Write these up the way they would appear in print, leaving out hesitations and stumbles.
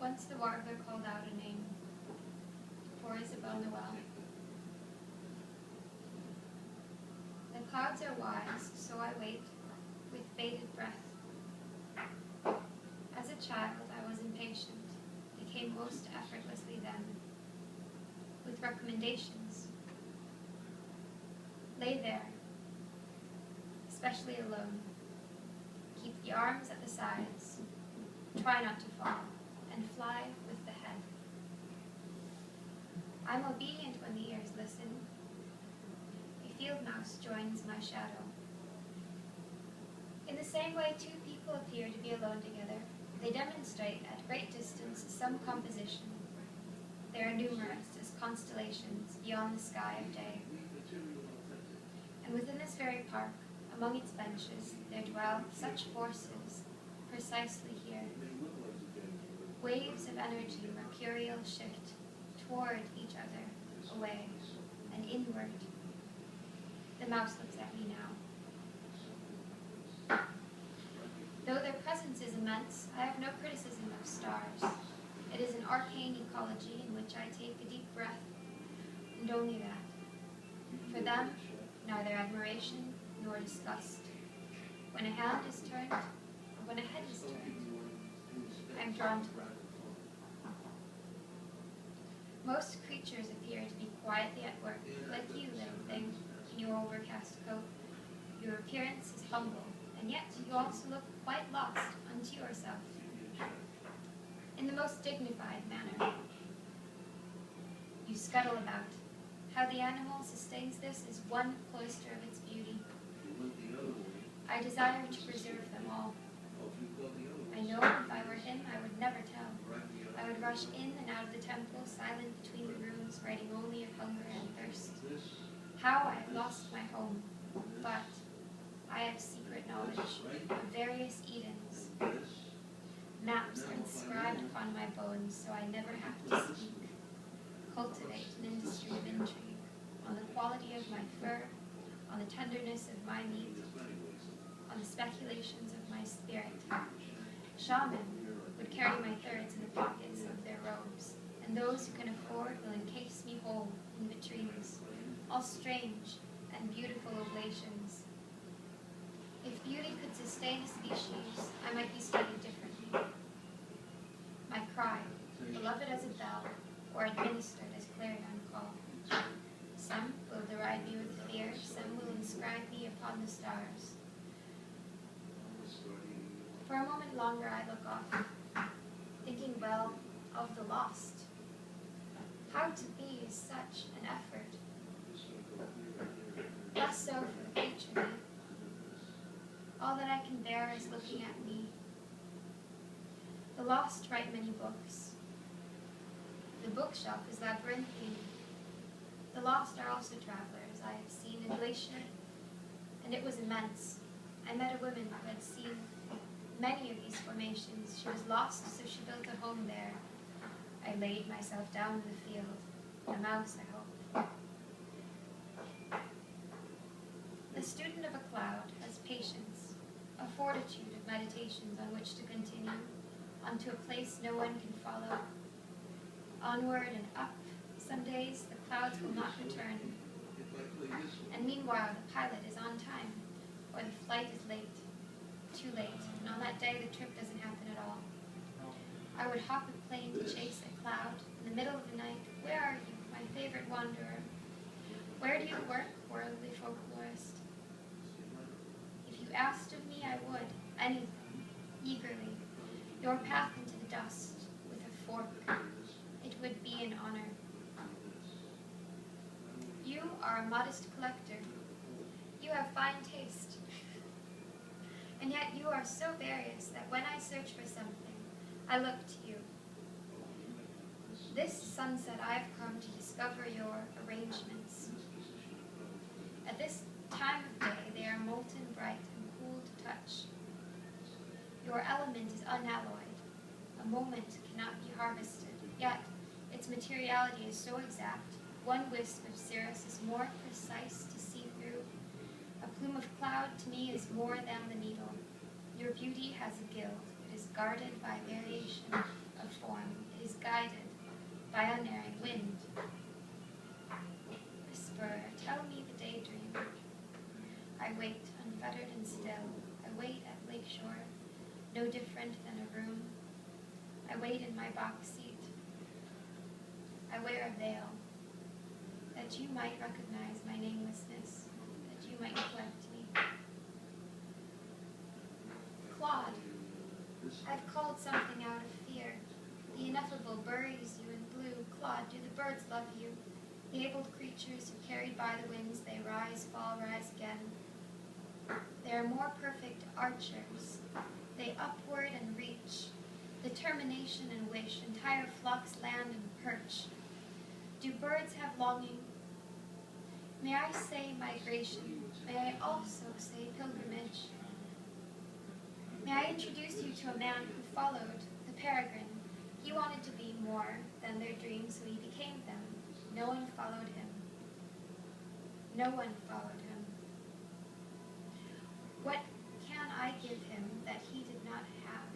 Once the warbler called out a name, for Isabel Noel. The clouds are wise, so I wait with bated breath. As a child, I was impatient. It came most effortlessly then, with recommendations. Lay there, especially alone. Keep the arms at the sides. Try not to fall, and fly with the head. I'm obedient when the ears listen. A field mouse joins my shadow. In the same way two people appear to be alone together, they demonstrate at great distance some composition. They are numerous as constellations beyond the sky of day. And within this very park, among its benches, there dwell such forces, precisely here. Waves of energy mercurial shift toward each other, away, and inward. The mouse looks at me now. Though their presence is immense, I have no criticism of stars. It is an arcane ecology in which I take a deep breath, and only that. For them, neither admiration nor disgust. When a hand is turned, or when a head is turned, I am drawn to it. Most creatures appear to be quietly at work, like you, little thing, in your overcast coat. Your appearance is humble, and yet you also look quite lost unto yourself. In the most dignified manner. You scuttle about. How the animal sustains this is one cloister of its beauty. I desire to preserve them all. I know if I were him, I would never tell. I would rush in and out of the temple, silent between the rooms, writing only of hunger and thirst. How I have lost my home, but I have secret knowledge of various Edens. Maps are inscribed upon my bones, so I never have to speak. Cultivate an industry of intrigue, on the quality of my fur, on the tenderness of my meat, on the speculations of my spirit. Shaman would carry my thirds in the pockets of their robes, and those who can afford will encase me whole in vitrines, all strange and beautiful oblations. If beauty could sustain a species, I might be studied differently. My cry, beloved as a bell, or administered as clarion call. Some will deride me with fear, some will inscribe me upon the stars. For a moment longer I look off, thinking well of the lost. How to be is such an effort. Less so for the future. All that I can bear is looking at me. The lost write many books. The bookshelf is labyrinthine. The lost are also travelers I have seen in Glacier, and it was immense. I met a woman who had seen many of these formations. She was lost, so she built a home there. I laid myself down in the field. A mouse, I hope. The student of a cloud has patience, a fortitude of meditations on which to continue, unto a place no one can follow. Onward and up, some days the clouds will not return. And meanwhile the pilot is on time, or the flight is late, too late, and on that day the trip doesn't happen at all. I would hop a plane to chase a cloud in the middle of the night. Where are you, my favorite wanderer? Where do you work, worldly folklorist? If you asked of me, I would, anything, eagerly. Your path into the dust, with a fork, it would be an honor. You are a modest collector. You have fine taste. And yet you are so various that when I search for something, I look to you. This sunset I have come to discover your arrangements. At this time of day, they are molten bright and cool to touch. Your element is unalloyed. A moment cannot be harvested, yet its materiality is so exact. One wisp of cirrus is more precise to see through. A plume of cloud to me is more than the needle. Your beauty has a guild. It is guarded by variation, a of form, it is guided by unerring wind. Whisperer, tell me the daydream. I wait, unfettered and still. I wait at lakeshore, no different than a room. I wait in my box seat. I wear a veil, that you might recognize my namelessness, that you might neglect me. Claude, I've called something out of fear. The ineffable buries you in blue. Claude, do the birds love you? The abled creatures who, carried by the winds, they rise, fall, rise again. They are more perfect archers. They upward and reach. Determination and wish, entire flocks land and perch. Do birds have longing? May I say migration? May I also say pilgrimage? May I introduce you to a man who followed the peregrine? He wanted to be more than their dreams, so he became them. No one followed him. No one followed him. What can I give him that he did not have?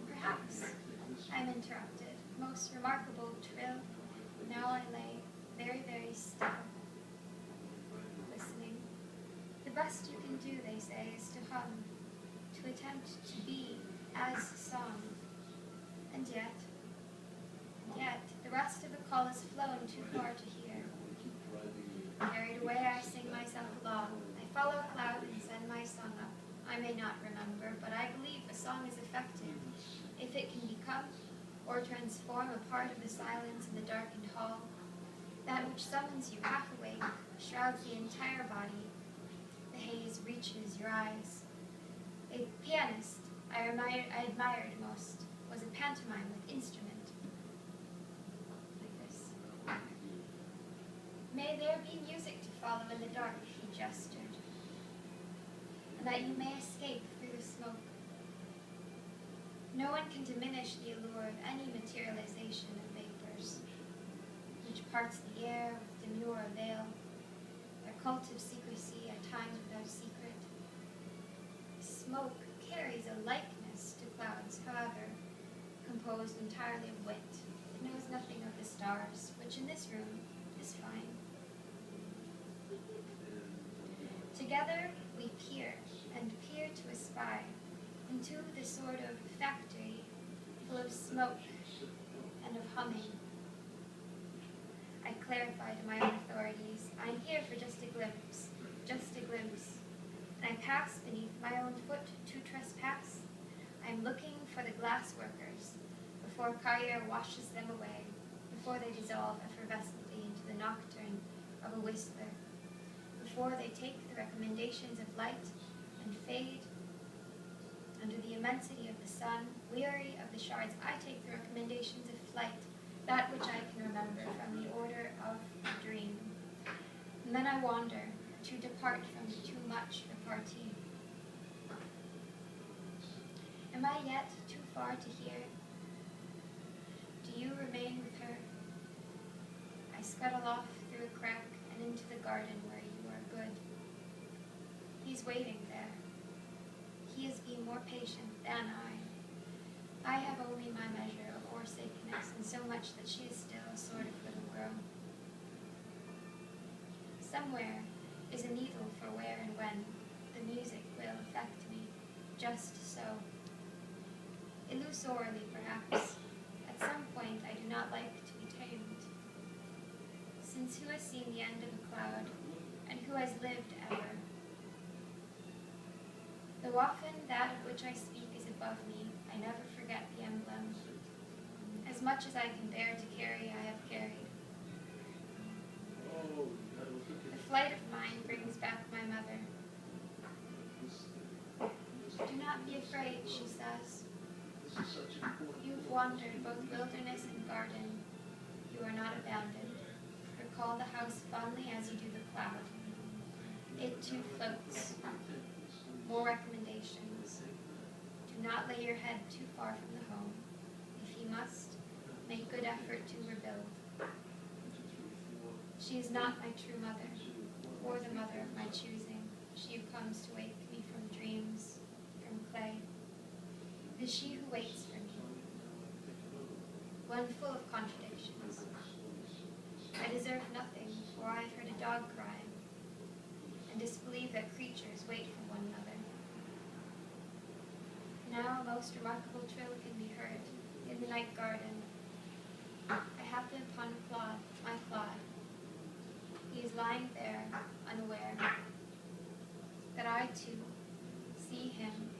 Perhaps I'm interrupted. Most remarkable trill. Now I lay very, very still, listening. The best you can do, they say, is to hum, to attempt to be as song. And yet, the rest of the call is flown too far to hear. Carried away, I sing myself along. I follow a cloud and send my song up. I may not remember, but I believe a song is effective if it can become or transform a part of the silence in the darkened hall. That which summons you half awake shrouds the entire body. The haze reaches your eyes. A pianist I admired most was a pantomime with instrument. Like this. May there be music to follow in the dark, he gestured, and that you may escape through the smoke. No one can diminish the allure of any materialization of vapors, which parts the air with demure veil, their cult of secrecy at times without secret. Smoke carries a likeness to clouds, however, composed entirely of wit. It knows nothing of the stars, which in this room is fine. Together we peer, and peer to espy, into the sort of factory full of smoke and of humming. I clarify to my own authorities, I'm here for just a glimpse, and I pass beneath my own foot to trespass. I'm looking for the glass workers, before Carrier washes them away, before they dissolve effervescently into the nocturne of a whistler, before they take the recommendations of light and fade. Under the immensity of the sun, weary of the shards, I take the recommendations of flight, that which I can remember from the order of a dream. And then I wander, to depart from the too much repartee. Am I yet too far to hear? Do you remain with her? I scuttle off through a crack and into the garden where you are good. He's waiting there. He has been more patient than I. I have only my measure of forsakenness, and so much that she is still a sort of little girl. Somewhere is a needle for where and when the music will affect me, just so. Illusorily, perhaps. At some point I do not like to be tamed. Since who has seen the end of a cloud, and who has lived ever? Though often that of which I speak is above me, I never forget the emblem. As much as I can bear to carry, I have carried. The flight of mine brings back my mother. Do not be afraid, she says. You've wandered both wilderness and garden. You are not abandoned. Recall the house fondly as you do the cloud. It too floats. More recommendations. Do not lay your head too far from the home. If you must, make good effort to rebuild. She is not my true mother, or the mother of my choosing, she who comes to wake me from dreams, from clay. It is she who waits for me, one full of contradictions. I deserve nothing, for I have heard a dog cry, and disbelieve that creatures wait for one another. Now a most remarkable trill can be heard in the night garden. I happen upon Claude, my Claude. He is lying there, unaware that I too see him